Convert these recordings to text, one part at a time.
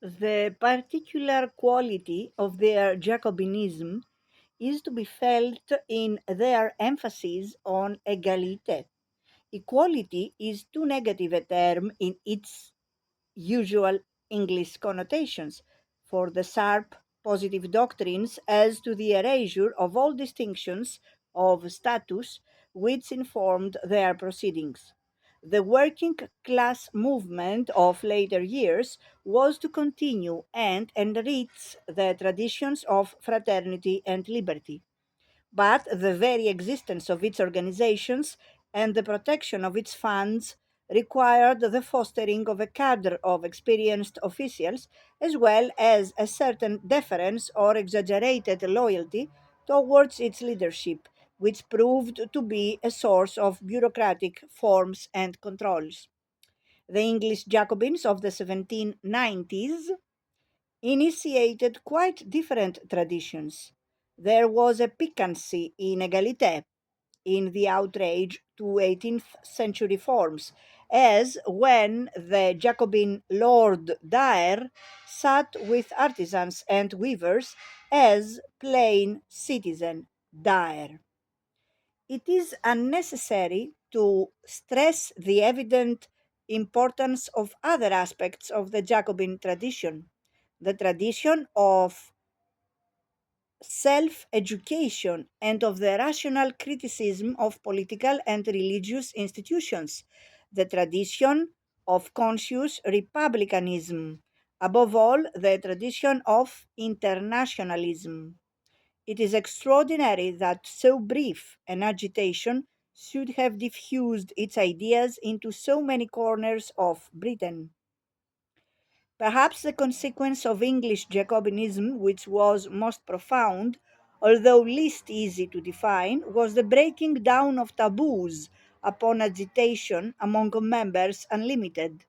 The particular quality of their Jacobinism is to be felt in their emphasis on égalité. Equality is too negative a term in its usual English connotations for the sharp positive doctrines as to the erasure of all distinctions of status which informed their proceedings. The working class movement of later years was to continue and enrich the traditions of fraternity and liberty, but the very existence of its organizations and the protection of its funds required the fostering of a cadre of experienced officials as well as a certain deference or exaggerated loyalty towards its leadership, which proved to be a source of bureaucratic forms and controls. The English Jacobins of the 1790s initiated quite different traditions. There was a piquancy in égalité, in the outrage to 18th century forms, as when the Jacobin Lord Daer sat with artisans and weavers as plain citizen Daer. It is unnecessary to stress the evident importance of other aspects of the Jacobin tradition, the tradition of self education and of the rational criticism of political and religious institutions, the tradition of conscious republicanism, above all, the tradition of internationalism. It is extraordinary that so brief an agitation should have diffused its ideas into so many corners of Britain. Perhaps the consequence of English Jacobinism, which was most profound, although least easy to define, was the breaking down of taboos upon agitation among members unlimited.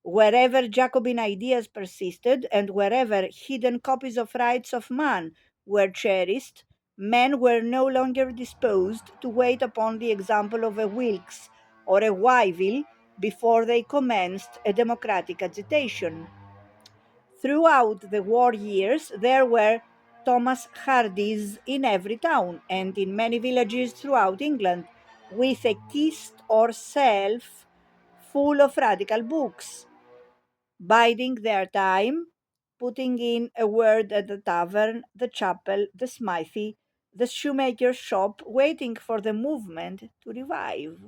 Wherever Jacobin ideas persisted, and wherever hidden copies of Rights of Man were cherished, men were no longer disposed to wait upon the example of a Wilkes or a Wyville before they commenced a democratic agitation. Throughout the war years, there were Thomas Hardys in every town and in many villages throughout England, with a kist or shelf full of radical books, biding their time, putting in a word at the tavern, the chapel, the smithy, the shoemaker's shop, waiting for the movement to revive.